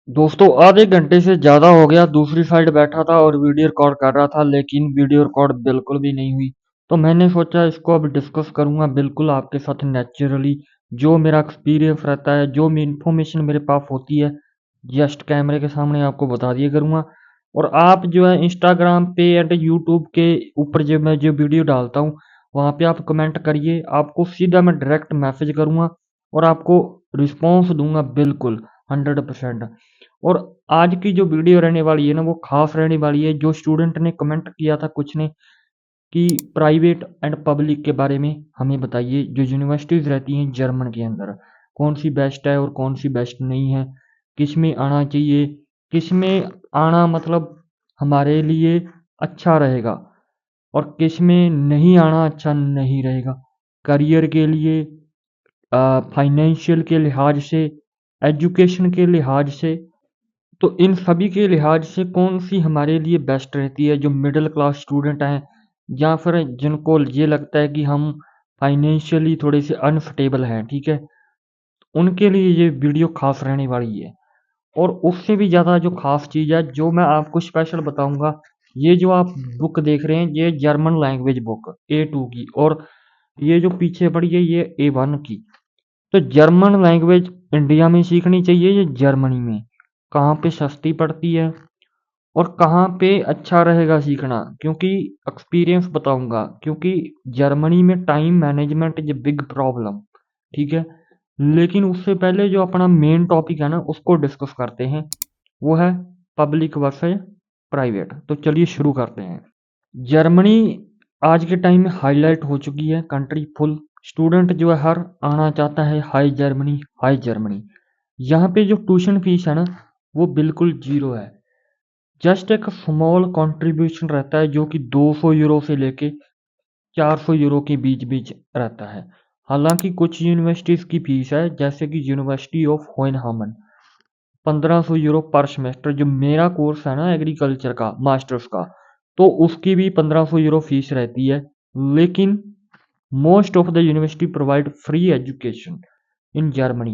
दोस्तों आधे घंटे से ज़्यादा हो गया दूसरी साइड बैठा था और वीडियो रिकॉर्ड कर रहा था, लेकिन वीडियो रिकॉर्ड बिल्कुल भी नहीं हुई। तो मैंने सोचा इसको अब डिस्कस करूंगा बिल्कुल आपके साथ नेचुरली, जो मेरा एक्सपीरियंस रहता है, जो भी इंफॉर्मेशन मेरे पास होती है, जस्ट कैमरे के सामने आपको बता दिया करूंगा। और आप जो है इंस्टाग्राम पे एंड यूट्यूब के ऊपर जो मैं जो वीडियो डालता हूँ, वहाँ पे आप कमेंट करिए, आपको सीधा मैं डायरेक्ट मैसेज करूंगा और आपको रिस्पॉन्स दूंगा बिल्कुल 100%। और आज की जो वीडियो रहने वाली है ना, वो खास रहने वाली है। जो स्टूडेंट ने कमेंट किया था कुछ ने कि प्राइवेट एंड पब्लिक के बारे में हमें बताइए, जो यूनिवर्सिटीज़ रहती हैं जर्मन के अंदर कौन सी बेस्ट है और कौन सी बेस्ट नहीं है, किस में आना चाहिए, किस में आना मतलब हमारे लिए अच्छा रहेगा और किस में नहीं आना अच्छा नहीं रहेगा, करियर के लिए, फाइनेंशियल के लिहाज से, एजुकेशन के लिहाज से। तो इन सभी के लिहाज से कौन सी हमारे लिए बेस्ट रहती है, जो मिडिल क्लास स्टूडेंट हैं या फिर जिनको ये लगता है कि हम फाइनेंशियली थोड़े से अनस्टेबल हैं, ठीक है, उनके लिए ये वीडियो खास रहने वाली है। और उससे भी ज़्यादा जो खास चीज़ है, जो मैं आपको स्पेशल बताऊंगा, ये जो आप बुक देख रहे हैं, ये जर्मन लैंग्वेज बुक A2 की, और ये जो पीछे पड़ी है ये A1 की। तो जर्मन लैंग्वेज इंडिया में सीखनी चाहिए या जर्मनी में, कहाँ पे सस्ती पड़ती है और कहाँ पे अच्छा रहेगा सीखना, क्योंकि एक्सपीरियंस बताऊंगा, क्योंकि जर्मनी में time management is big problem, ठीक है। लेकिन उससे पहले जो अपना मेन टॉपिक है ना, उसको डिस्कस करते हैं, वो है पब्लिक वर्सेस प्राइवेट। तो चलिए शुरू करते हैं। जर्मनी आज के टाइम में हाईलाइट हो चुकी है कंट्री फुल। स्टूडेंट जो है हर आना चाहता है हाई जर्मनी, हाई जर्मनी। यहाँ पे जो ट्यूशन फीस है ना, वो बिल्कुल जीरो है। जस्ट एक स्मॉल कंट्रीब्यूशन रहता है, जो कि 200 यूरो से लेके 400 यूरो के बीच बीच रहता है। हालांकि कुछ यूनिवर्सिटीज़ की फीस है, जैसे कि यूनिवर्सिटी ऑफ होयनहामन, 1500 यूरो पर सेमेस्टर। जो मेरा कोर्स है ना एग्रीकल्चर का मास्टर्स का, तो उसकी भी 1500 यूरो फीस रहती है। लेकिन most of the university provide free education in Germany.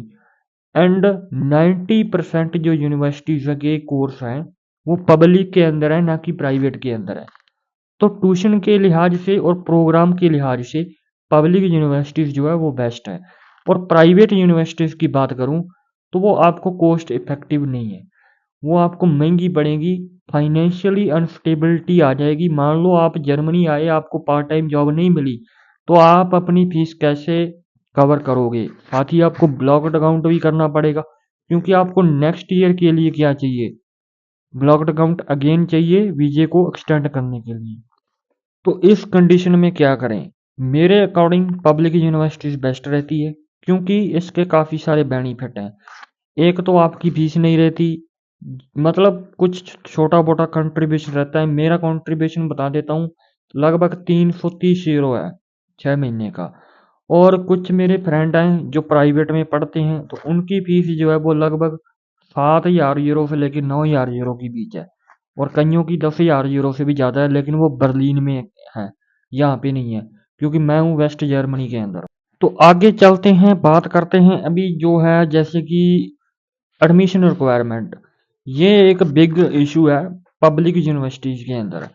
And 90% जो यूनिवर्सिटीज़ के कोर्स हैं, वो पब्लिक के अंदर है, ना कि प्राइवेट के अंदर है। तो ट्यूशन के लिहाज से और प्रोग्राम के लिहाज से पब्लिक यूनिवर्सिटीज़ जो है वो बेस्ट है। और प्राइवेट यूनिवर्सिटीज़ की बात करूं, तो वो आपको कॉस्ट इफेक्टिव नहीं है, वो आपको महंगी पड़ेगी। फाइनेंशियली अनस्टेबिलिटी आ जाएगी। मान लो आप जर्मनी आए, आपको पार्ट टाइम जॉब नहीं मिली, तो आप अपनी फीस कैसे कवर करोगे? साथ ही आपको ब्लॉक्ड अकाउंट भी करना पड़ेगा, क्योंकि आपको नेक्स्ट ईयर के लिए क्या चाहिए, ब्लॉक्ड अकाउंट अगेन चाहिए वीजे को एक्सटेंड करने के लिए। तो इस कंडीशन में क्या करें? मेरे अकॉर्डिंग पब्लिक यूनिवर्सिटीज बेस्ट रहती है, क्योंकि इसके काफ़ी सारे बेनिफिट हैं। एक तो आपकी फीस नहीं रहती, मतलब कुछ छोटा मोटा कंट्रीब्यूशन रहता है। मेरा कंट्रीब्यूशन बता देता हूँ, लगभग 330 यूरो है 6 महीने का। और कुछ मेरे फ्रेंड हैं जो प्राइवेट में पढ़ते हैं, तो उनकी फीस जो है वो लगभग 7,000 यूरो से लेकर 9,000 यूरो के बीच है। और कईयों की 10,000 यूरो से भी ज़्यादा है, लेकिन वो बर्लिन में है, यहाँ पे नहीं है, क्योंकि मैं हूँ वेस्ट जर्मनी के अंदर। तो आगे चलते हैं, बात करते हैं अभी जो है, जैसे कि एडमिशन रिक्वायरमेंट। ये एक बिग इशू है पब्लिक यूनिवर्सिटीज़ के अंदर,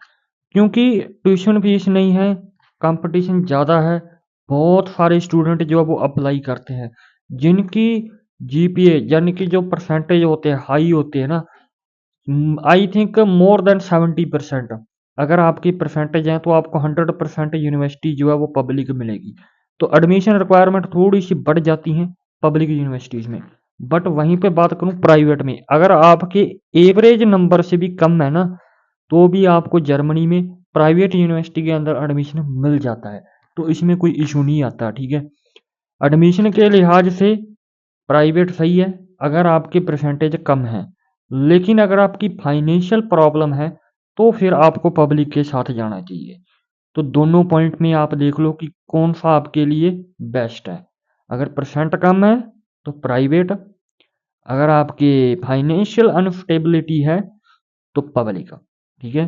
क्योंकि ट्यूशन फीस नहीं है, कंपटीशन ज़्यादा है। बहुत सारे स्टूडेंट जो है वो अप्लाई करते हैं, जिनकी जीपीए यानी कि जो परसेंटेज होते हैं हाई होते हैं ना, आई थिंक मोर देन 70%। अगर आपकी परसेंटेज है तो आपको 100% यूनिवर्सिटी जो है वो पब्लिक मिलेगी। तो एडमिशन रिक्वायरमेंट थोड़ी सी बढ़ जाती हैं पब्लिक यूनिवर्सिटीज़ में। बट वहीं पे बात करूं प्राइवेट में, अगर आपके एवरेज नंबर से भी कम है ना, तो भी आपको जर्मनी में प्राइवेट यूनिवर्सिटी के अंदर एडमिशन मिल जाता है। तो इसमें कोई इशू नहीं आता, ठीक है। एडमिशन के लिहाज से प्राइवेट सही है अगर आपके परसेंटेज कम है। लेकिन अगर आपकी फाइनेंशियल प्रॉब्लम है, तो फिर आपको पब्लिक के साथ जाना चाहिए। तो दोनों पॉइंट में आप देख लो कि कौन सा आपके लिए बेस्ट है। अगर परसेंट कम है तो प्राइवेट, अगर आपके फाइनेंशियल अनस्टेबिलिटी है तो पब्लिक, ठीक है।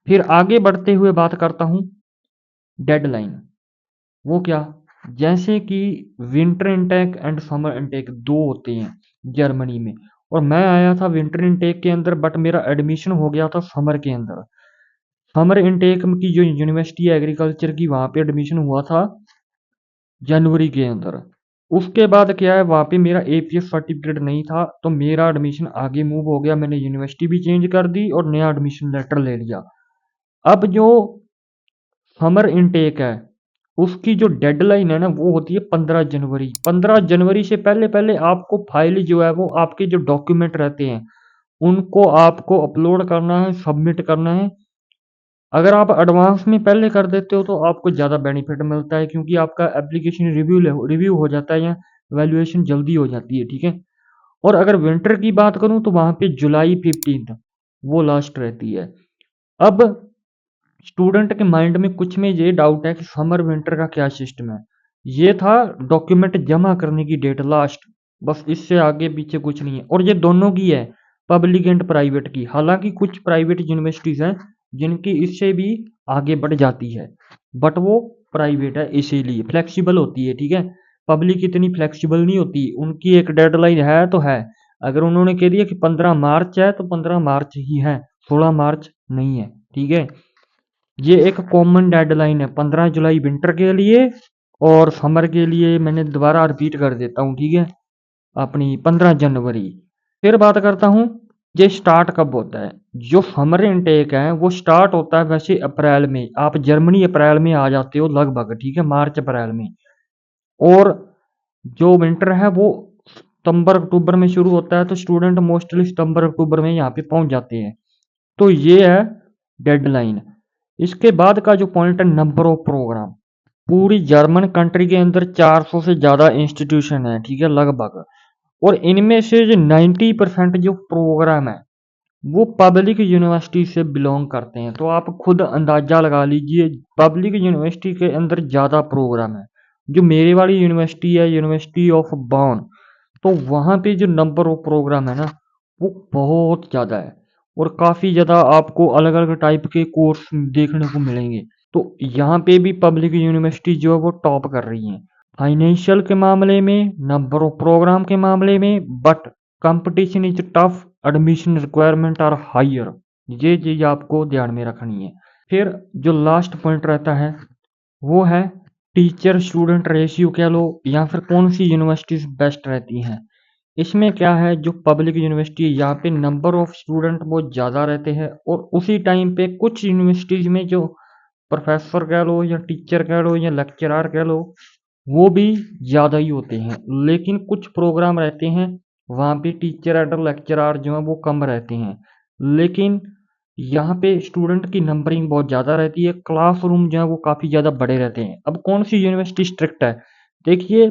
फिर आगे बढ़ते हुए बात करता हूँ डेडलाइन। वो क्या? जैसे कि winter intake and summer intake दो होते हैं जर्मनी में, और मैं आया था विंटर इनटेक के अंदर, बट मेरा एडमिशन हो गया था समर के अंदर। समर इनटेक की जो यूनिवर्सिटी है एग्रीकल्चर की, वहाँ पे एडमिशन हुआ था जनवरी के अंदर। उसके बाद क्या है, वहाँ पे मेरा एपीएस सर्टिफिकेट नहीं था, तो मेरा एडमिशन आगे मूव हो गया। मैंने यूनिवर्सिटी भी चेंज कर दी और नया एडमिशन लेटर ले लिया। अब जो समर इनटेक है उसकी जो डेडलाइन है ना, वो होती है 15 जनवरी। 15 जनवरी से पहले पहले आपको फाइल जो है, वो आपके जो डॉक्यूमेंट रहते हैं उनको आपको अपलोड करना है, सबमिट करना है। अगर आप एडवांस में पहले कर देते हो तो आपको ज़्यादा बेनिफिट मिलता है, क्योंकि आपका एप्लीकेशन रिव्यू हो जाता है या वैल्यूएशन जल्दी हो जाती है, ठीक है। और अगर विंटर की बात करूं तो वहां पे जुलाई 15 वो लास्ट रहती है। अब स्टूडेंट के माइंड में कुछ में ये डाउट है कि समर विंटर का क्या सिस्टम है। ये था डॉक्यूमेंट जमा करने की डेट लास्ट, बस इससे आगे पीछे कुछ नहीं है। और ये दोनों की है, पब्लिक एंड प्राइवेट की। हालांकि कुछ प्राइवेट यूनिवर्सिटीज हैं जिनकी इससे भी आगे बढ़ जाती है, बट वो प्राइवेट है इसीलिए फ्लेक्सिबल होती है, ठीक है। पब्लिक इतनी फ्लेक्सिबल नहीं होती, उनकी एक डेडलाइन है तो है। अगर उन्होंने कह दिया कि 15 मार्च है तो 15 मार्च ही है, 16 मार्च नहीं है, ठीक है। ये एक कॉमन डेडलाइन है 15 जुलाई विंटर के लिए, और समर के लिए मैंने दोबारा रिपीट कर देता हूँ, ठीक है, अपनी 15 जनवरी। फिर बात करता हूँ ये स्टार्ट कब होता है। जो समर इनटेक है वो स्टार्ट होता है वैसे अप्रैल में। आप जर्मनी अप्रैल में आ जाते हो लगभग, ठीक है, मार्च अप्रैल में। और जो विंटर है वो सितंबर अक्टूबर में शुरू होता है, तो स्टूडेंट मोस्टली सितंबर अक्टूबर में यहाँ पे पहुंच जाते हैं। तो ये है डेडलाइन। इसके बाद का जो पॉइंट है, नंबर ऑफ प्रोग्राम। पूरी जर्मन कंट्री के अंदर 400 से ज़्यादा इंस्टीट्यूशन है, ठीक है, लगभग। और इनमें से जो 90% जो प्रोग्राम है वो पब्लिक यूनिवर्सिटी से बिलोंग करते हैं। तो आप खुद अंदाजा लगा लीजिए, पब्लिक यूनिवर्सिटी के अंदर ज़्यादा प्रोग्राम है। जो मेरे वाली यूनिवर्सिटी है, यूनिवर्सिटी ऑफ बॉन, तो वहाँ पे जो नंबर ऑफ प्रोग्राम है ना, वो बहुत ज़्यादा है। और काफ़ी ज़्यादा आपको अलग अलग टाइप के कोर्स देखने को मिलेंगे। तो यहाँ पे भी पब्लिक यूनिवर्सिटी जो है वो टॉप कर रही हैं फाइनेंशियल के मामले में, नंबर ऑफ प्रोग्राम के मामले में। But competition is tough, admission requirement are higher. ये चीज़ आपको ध्यान में रखनी है। फिर जो लास्ट पॉइंट रहता है वो है टीचर स्टूडेंट रेशियो कह लो, या फिर कौन सी यूनिवर्सिटीज बेस्ट रहती हैं। इसमें क्या है, जो पब्लिक यूनिवर्सिटी है यहाँ पे नंबर ऑफ स्टूडेंट बहुत ज़्यादा रहते हैं, और उसी टाइम पे कुछ यूनिवर्सिटीज में जो प्रोफेसर कह लो या टीचर कह लो या लेक्चरार कह लो, वो भी ज़्यादा ही होते हैं। लेकिन कुछ प्रोग्राम रहते हैं वहाँ पे टीचर एंड लेक्चरार जो है वो कम रहते हैं, लेकिन यहाँ पे स्टूडेंट की नंबरिंग बहुत ज़्यादा रहती है। क्लासरूम जो है वो काफ़ी ज़्यादा बड़े रहते हैं। अब कौन सी यूनिवर्सिटी स्ट्रिक्ट है, देखिए,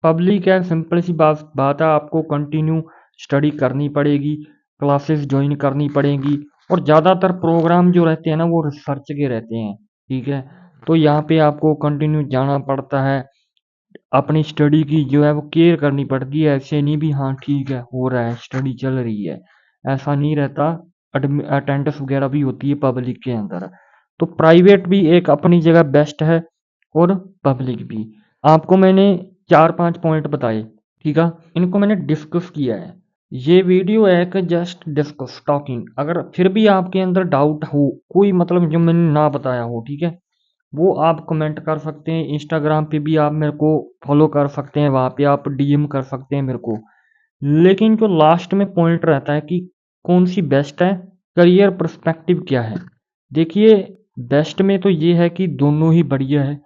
पब्लिक है, सिंपल सी बात है, आपको कंटिन्यू स्टडी करनी पड़ेगी, क्लासेस ज्वाइन करनी पड़ेगी। और ज़्यादातर प्रोग्राम जो रहते हैं ना वो रिसर्च के रहते हैं, ठीक है। तो यहाँ पे आपको कंटिन्यू जाना पड़ता है, अपनी स्टडी की जो है वो केयर करनी पड़ती है। ऐसे नहीं भी हाँ ठीक है हो रहा है, स्टडी चल रही है, ऐसा नहीं रहता। अटेंडेंस वगैरह भी होती है पब्लिक के अंदर। तो प्राइवेट भी एक अपनी जगह बेस्ट है, और पब्लिक भी। आपको मैंने 4-5 पॉइंट बताए, ठीक है, इनको मैंने डिस्कस किया है। ये वीडियो है कि जस्ट डिस्कस टॉकिंग। अगर फिर भी आपके अंदर डाउट हो, कोई मतलब जो मैंने ना बताया हो, ठीक है, वो आप कमेंट कर सकते हैं। इंस्टाग्राम पे भी आप मेरे को फॉलो कर सकते हैं, वहाँ पे आप डीएम कर सकते हैं मेरे को। लेकिन जो लास्ट में पॉइंट रहता है कि कौन सी बेस्ट है, करियर पर्सपेक्टिव क्या है। देखिए, बेस्ट में तो ये है कि दोनों ही बढ़िया है,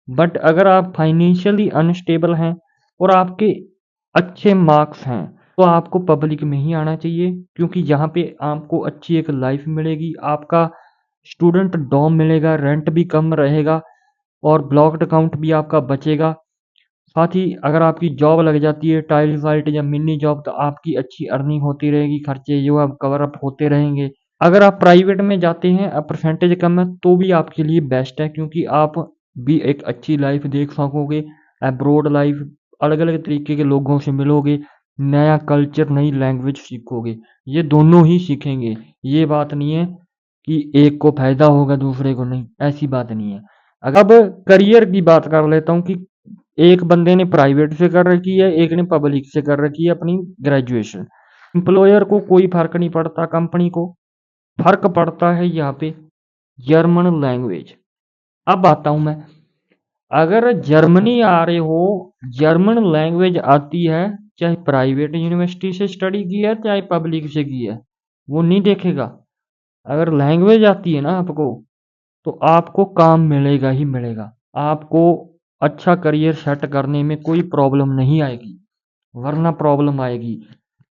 बट अगर आप फाइनेंशियली अनस्टेबल हैं और आपके अच्छे मार्क्स हैं तो आपको पब्लिक में ही आना चाहिए, क्योंकि यहाँ पे आपको अच्छी एक लाइफ मिलेगी, आपका स्टूडेंट डॉर्म मिलेगा, रेंट भी कम रहेगा, और ब्लॉक्ड अकाउंट भी आपका बचेगा। साथ ही अगर आपकी जॉब लग जाती है टाइल वाइट या मिनी जॉब, तो आपकी अच्छी अर्निंग होती रहेगी, खर्चे जो अब कवर अप होते रहेंगे। अगर आप प्राइवेट में जाते हैं, अब परसेंटेज कम है तो भी आपके लिए बेस्ट है, क्योंकि आप भी एक अच्छी लाइफ देख सकोगे, अब्रोड लाइफ, अलग अलग तरीके के लोगों से मिलोगे, नया कल्चर, नई लैंग्वेज सीखोगे। ये दोनों ही सीखेंगे, ये बात नहीं है कि एक को फायदा होगा दूसरे को नहीं, ऐसी बात नहीं है। अब करियर की बात कर लेता हूँ कि एक बंदे ने प्राइवेट से कर रखी है, एक ने पब्लिक से कर रखी है अपनी ग्रेजुएशन। एम्प्लॉयर को कोई फर्क नहीं पड़ता, कंपनी को फर्क पड़ता है यहाँ पे जर्मन लैंग्वेज। अब आता हूं मैं, अगर जर्मनी आ रहे हो, जर्मन लैंग्वेज आती है, चाहे प्राइवेट यूनिवर्सिटी से स्टडी की है चाहे पब्लिक से की है, वो नहीं देखेगा। अगर लैंग्वेज आती है ना आपको, तो आपको काम मिलेगा ही मिलेगा। आपको अच्छा करियर सेट करने में कोई प्रॉब्लम नहीं आएगी, वरना प्रॉब्लम आएगी।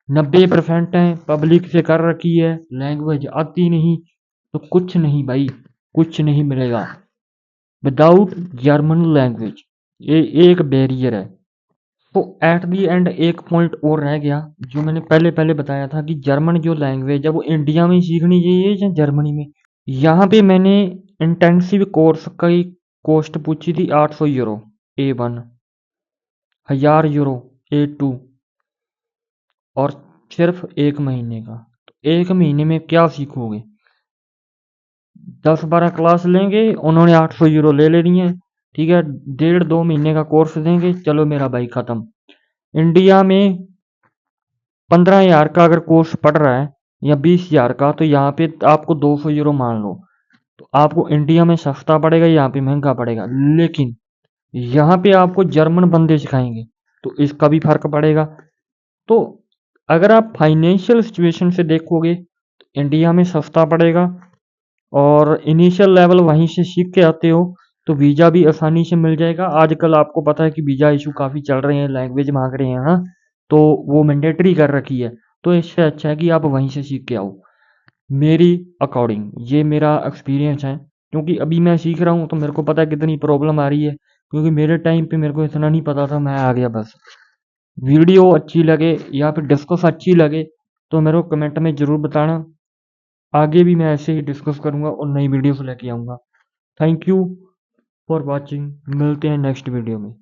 90% है पब्लिक से कर रखी है, लैंग्वेज आती नहीं, तो कुछ नहीं भाई, कुछ नहीं मिलेगा विदाउट जर्मन लैंग्वेज। ये एक बैरियर है। तो एट दी एंड एक पॉइंट और रह गया, जो मैंने पहले पहले बताया था कि जर्मन जो लैंग्वेज है वो इंडिया में ही सीखनी चाहिए या जर्मनी में। यहाँ पे मैंने इंटेंसिव कोर्स की कॉस्ट पूछी थी 800 यूरो A1, 1000 यूरो A2, और सिर्फ 1 महीने का। तो 1 महीने में क्या सीखोगे? 10-12 क्लास लेंगे, उन्होंने 800 यूरो ले लेनी है, ठीक है। 1.5-2 महीने का कोर्स देंगे, चलो मेरा भाई खत्म। इंडिया में 15,000 का अगर कोर्स पड़ रहा है या 20,000 का, तो यहाँ पे आपको 200 यूरो मान लो, तो आपको इंडिया में सस्ता पड़ेगा, यहाँ पे महंगा पड़ेगा। लेकिन यहाँ पे आपको जर्मन बंदे सिखाएंगे, तो इसका भी फर्क पड़ेगा। तो अगर आप फाइनेंशियल सिचुएशन से देखोगे तो इंडिया में सस्ता पड़ेगा, और इनिशियल लेवल वहीं से सीख के आते हो तो वीज़ा भी आसानी से मिल जाएगा। आजकल आपको पता है कि वीज़ा इशू काफ़ी चल रहे हैं, लैंग्वेज मांग रहे हैं, हाँ, तो वो मैंडेटरी कर रखी है। तो इससे अच्छा है कि आप वहीं से सीख के आओ। मेरी अकॉर्डिंग ये मेरा एक्सपीरियंस है, क्योंकि अभी मैं सीख रहा हूँ तो मेरे को पता है कितनी प्रॉब्लम आ रही है, क्योंकि मेरे टाइम पे मेरे को इतना नहीं पता था, मैं आ गया बस। वीडियो अच्छी लगे या फिर डिस्कस अच्छी लगे तो मेरे को कमेंट में ज़रूर बताना। आगे भी मैं ऐसे ही डिस्कस करूँगा और नई वीडियोस लेके आऊँगा। थैंक यू फॉर वॉचिंग, मिलते हैं नेक्स्ट वीडियो में।